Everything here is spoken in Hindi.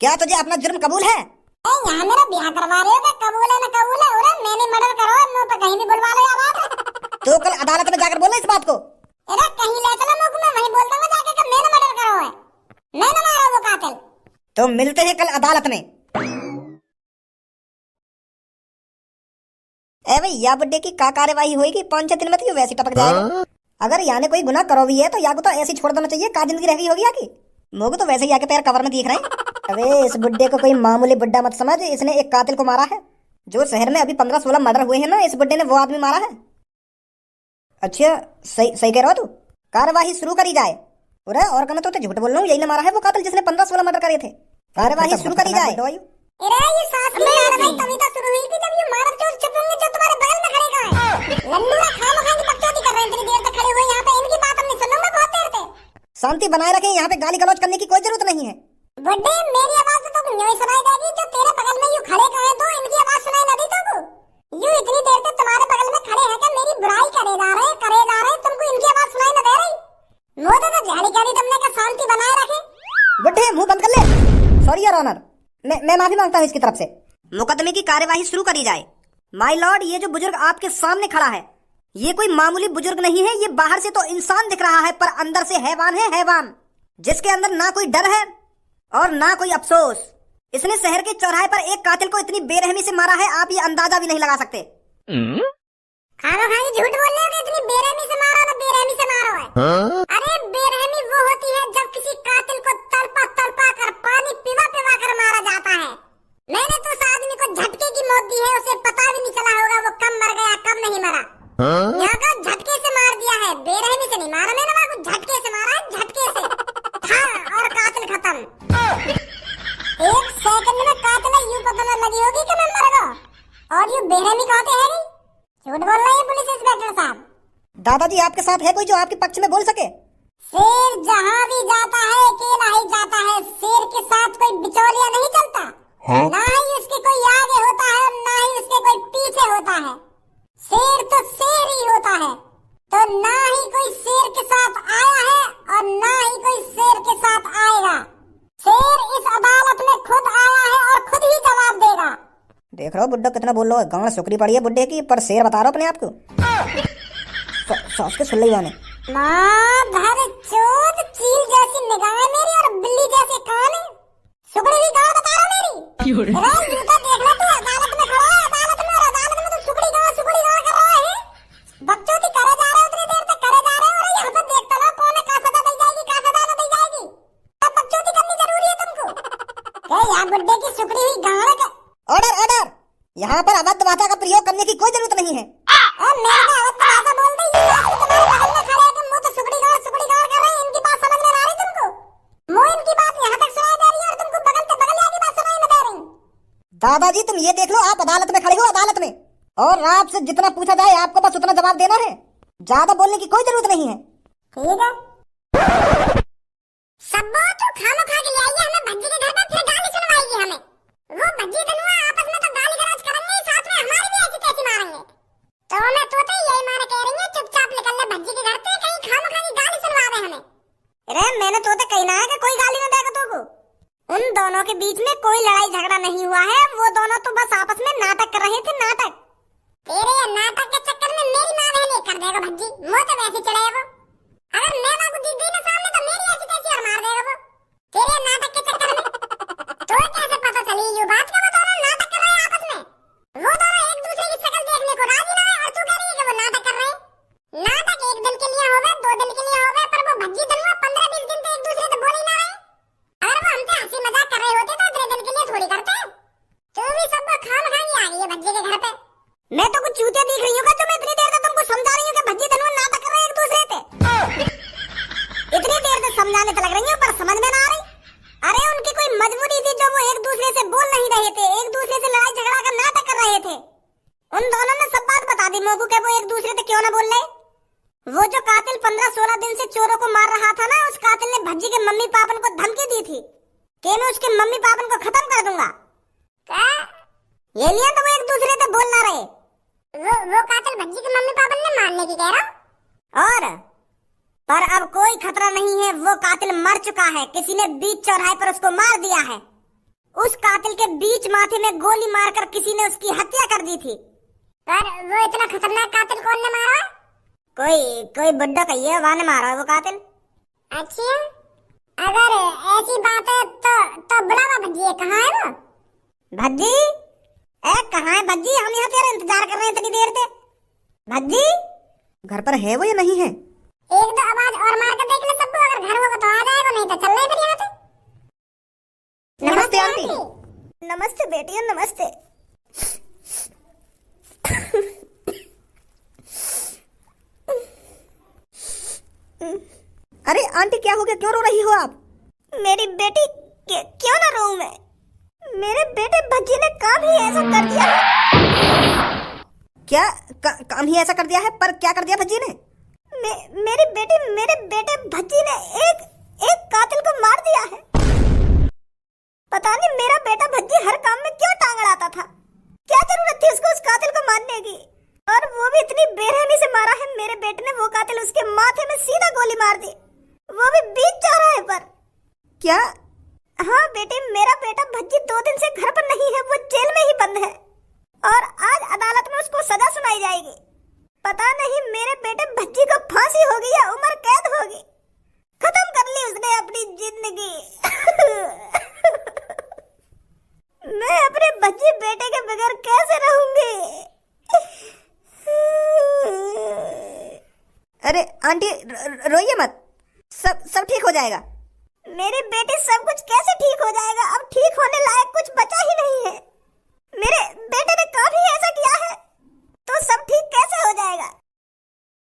क्या तुझे अपना जुर्म कबूल है? यहाँ मेरा ब्याह करवा रहे हो क्या? कबूल है ना कबूल है? अरे मैंने मर्डर करो, मुंह पे कहीं भी बुलवा लो यार। तो कल अदालत में जाकर बोलना इस बात को। अरे कहीं ले चलो मुख में, वहीं बोल दूंगा जाके कि मैंने मर्डर करो है, मैंने मारा वो कातिल। तो मिलते हैं कल अदालत में। ए भाई या बुड्ढे की का कार्यवाही होगी 5-6 दिन में, तो वैसे टपक जाएगा। अगर यहाँ ने कोई गुनाह करो भी है तो या को तो ऐसी छोड़ देना चाहिए, का जिंदगी रह गई होगी आकी। मोगो तो वैसे ही आके पैर कवर में दिख रहे हैं। अबे इस बुड्ढे को कोई मामूली बुड्ढा मत समझ, इसने एक कातिल को मारा है। जो शहर में अभी 15-16 मर्डर हुए हैं ना, इस बुड्ढे ने वो आदमी मारा है। अच्छा सही कह रहा हो तू। कार्यवाही शुरू करी जाए। और कहना तो झूठ बोल रहा हूँ, यही ने मारा है वो कातिल जिसने 15-16 मर्डर करे थे। कार्यवाही शुरू करी जाए। अरे ये सास की कार्रवाई तभी तो शुरू हुई थी जब ये मारद चोर छुपेंगे जो तुम्हारे बगल में खड़े हैं। लल्लूरा खामखा की बकचोदी कर रहे हैं, इतनी देर तक खड़े हुए यहाँ पे, इनकी बात हम नहीं सुनूंगा बहुत देर से। शांति बनाए रखें, यहाँ पे गाली गलौज करने की कोई जरूरत नहीं है। बुड्ढे मेरी आवाज तो तुम यूं ही सुनाई देगी, जो तेरे बगल में यूं खड़े कहे तो इनकी आवाज सुनाई न दी तुमको। यूं इतनी देर से तुम्हारे बगल में खड़े हैं क्या मेरी बुराई करे जा रहे, तुमको इनकी आवाज सुनाई न दे रही? मुंह तो झाड़ी कह दी तुमने कि शांति बनाए रखे। बुड्ढे मुंह बंद कर ले। सॉरी योर ऑनर, मैं माफी मांगता हूँ इसकी तरफ से। मुकदमे की कार्यवाही शुरू करी जाए। माय लॉर्ड, ये जो बुजुर्ग आपके सामने खड़ा है, ये कोई मामूली बुजुर्ग नहीं है। ये बाहर से तो इंसान दिख रहा है, पर अंदर से हैवान है, हैवान, जिसके अंदर ना कोई डर है और ना कोई अफसोस। इसने शहर के चौराहे पर एक कातिल को इतनी बेरहमी से मारा है, आप ये अंदाजा भी नहीं लगा सकते। खामखा झूठ बोल रहे हो कि इतनी बेरहमी से मारा, ना बेरहमी से मारा है। अरे बेरहमी वो होती है जब किसी कातिल को तड़पा तड़पा कर, पानी पिवा पिवा कर मारा जाता है। मैंने तो उस आदमी को झटके की मौत दी है, उसे पता भी नहीं चला होगा वो कब मर गया कब नहीं मरा। यहाँ का झटके से मार दिया है, बेरहमी से नहीं मारा मैंने, वहाँ को झटके से मारा है, झटके से था और कातिल खत्म। एक सेकंड में कातिल यूं पता न लगी होगी कि मैं मर गया, और यूं बेरहमी कहते हैं। झूठ बोल रहे हैं पुलिस इंस्पेक्टर साहब। दादाजी आपके साथ है कोई जो आपके पक्ष में बोल सके? शेर जहाँ भी जाता है अकेला ही जाता है, शेर के साथ कोई बिचौलिया नहीं चलता। ना ही उसके कोई आगे होता है, ना ही उसके कोई पीछे होता है। शेर तो शेर ही होता है, तो ना ही कोई शेर के साथ आया है और ना ही कोई शेर के साथ आएगा। शेर इस अदालत में खुद आया है और खुद ही जवाब देगा। देख रहे हो बुड्ढा कितना बोल रहा है, गांड सुकड़ी पड़ी है बुड्ढे की, पर शेर बता रहा अपने आप को। सॉस के सुन ली जाने। माधर चोद, चील जैसी निगाहें मेरी और बिल्ली जैसे कान, सुकड़ी हुई गाँव बता रहा मेरी। जूता देख लो तू, अदालत में खड़ा है, अदालत में, और अदालत में तू सुकड़ी गाँव कर रहा है। बकचोदी करे जा रहे हो, उतनी देर तक करे जा रहे हो, और यहाँ पे देखता रहो कौन का सजा दी जाएगी, का सजा न दी जाएगी। तब बकचोदी करनी जरूरी है तुमको। यार बुड्ढे की सुकड़ी हुई गाँव का। ऑर्डर ऑर्डर, यहाँ पर अभद्र भाषा का प्रयोग करने की कोई जरूरत नहीं है। मेरे को अभद्र भाषा बोल दी, तुम्हारे बगल में खड़े हैं कि मुंह तो सुकड़ी गाँव कर रहे हैं, इनकी बात समझ में आ रही तुमको? मुंह इनकी बात यहाँ तक सुनाई दे रही है और तुमको बगल से बगल की बात सुनाई न दे रही। दादाजी तुम ये देख लो, आप अदालत में खड़े हो, अदालत में, और आपसे जितना पूछा जाए आपको बस उतना जवाब देना है, ज्यादा बोलने की कोई जरूरत नहीं है। ठीक है। सब तो खामखा के ले आइए हमें भज्जी के घर पे, फिर गाली सुनवाएगी हमें। वो भज्जी धनुआ आपस में तो गाली गलौज करेंगे, साथ में हमारी भी ऐसी तैसी मारेंगे। तो मैं तो यही मारे कह रही है, चुपचाप निकल ले भज्जी के घर से, कहीं खामखा की गाली सुनवा दे हमें। अरे मैंने तो कहना है कि कोई गाली न देगा तुमको। उन दोनों के बीच में कोई लड़ाई झगड़ा नहीं हुआ है, वो दोनों तो बस आपस में नाटक कर रहे थे, नाटक। तेरे नाटक के चक्कर में मेरी माँ बहन कर देगा भज्जी, मुँह तो वैसे चढ़ेगा। अगर मैं बाबू दी ना सामने तो मेरी ऐसी तैसी और मार देगा वो, तेरे नाटक के चक्कर में। तो कैसे पता चली ये बात कि वो दोनों नाटक कर रहे हैं आपस में? वो दोनों एक दूसरे की शक्ल देखने को राजी न है, और तू कह रही है कि वो नाटक कर रहे हैं। नाटक एक दिन के लिए हो गए, 2 दिन के लिए हो गए, पर वो भज्जी धनुआ 15-20 दिन से एक दूसरे से बोल ही ना रहे। अगर वो हमसे हंसी मजाक कर रहे होते तो इतने दिन के लिए थोड़ी करते। तू भी सब खामखा ही आ गई है भज्जी के घर पे। मैं तो कुछ चूतिया दिख रही हूँ क्या तुम्हें? इतनी देर से तुमको समझा रही हूँ कि भज्जी धनुआ नाटक कर रहे हैं एक दूसरे से। इतनी देर से समझाने तो लग रही हूँ, पर समझ में ना आ रही। अरे उनकी कोई मजबूरी थी जो वो एक दूसरे से बोल नहीं रहे थे, एक दूसरे से लड़ाई झगड़ा कर नाटक कर रहे थे। उन दोनों ने सब बात बता दी मोगू के वो एक दूसरे से क्यों ना बोल रहे। वो जो कातिल 15-16 दिन से चोरों को मार रहा था ना, उस कातिल ने भज्जी के मम्मी पापन को धमकी दी थी कि मैं उसके मम्मी पापन को खत्म कर दूंगा। क्या? ये लिया तो वो एक दूसरे से बोल ना रहे। वो कातिल भज्जी के मम्मी पापन ने मारने की कह रहा। और पर अब कोई खतरा नहीं है, वो कातिल मर चुका है, किसी ने बीच चौराहे पर उसको मार दिया है। उस कातिल के बीच माथे में गोली मारकर किसी ने उसकी हत्या कर दी थी। पर वो इतना खतरनाक कातिल कौन ने मारा? कोई बुड्ढा कही है, वहां ने मारा है वो कातिल। अच्छा, अगर ऐसी बात है तो बुलावा भज्जी, कहाँ है वो? भज्जी? कहाँ है भज्जी? हम यहाँ तेरा इंतजार कर रहे हैं इतनी देर से। भज्जी घर पर है वो या नहीं है? एक दो आवाज और मार कर देख ले सब्बू, अगर घर होगा तो आ जाएगा, नहीं तो चल रहे फिर यहाँ से। नमस्ते आंटी। नमस्ते बेटिया, नमस्ते। अरे आंटी क्या हो गया, क्यों रो रही हो आप? मेरी बेटी क्यों ना रोऊं मैं? मेरे बेटे भज्जी ने काम ही ऐसा कर दिया है। क्या काम ही ऐसा कर दिया है? पर क्या कर दिया भज्जी ने? मेरे बेटे भज्जी ने एक कातिल को मार दिया है। पता नहीं मेरा बेटा भज्जी हर काम में क्यों टांग अड़ाता था। क्या जरूरत थी उसको उस कातिल को मारने की? और वो भी इतनी बेरहमी से मारा है मेरे बेटे ने। वो कातिल उसके माथे में सीधा गोली मार दी, वो भी बीच चौराहे पर। क्या? हाँ बेटे, मेरा बेटा भज्जी 2 दिन से घर पर नहीं है, वो जेल में ही बंद है और आज अदालत में उसको सजा सुनाई जाएगी। पता नहीं मेरे बेटे भज्जी को फांसी होगी या उम्र कैद होगी। खत्म कर ली उसने अपनी जिंदगी। मैं अपने भज्जी बेटे के बगैर कैसे रहूंगी? अरे आंटी रोइए मत, सब ठीक हो जाएगा। मेरे बेटे सब कुछ कैसे ठीक हो जाएगा?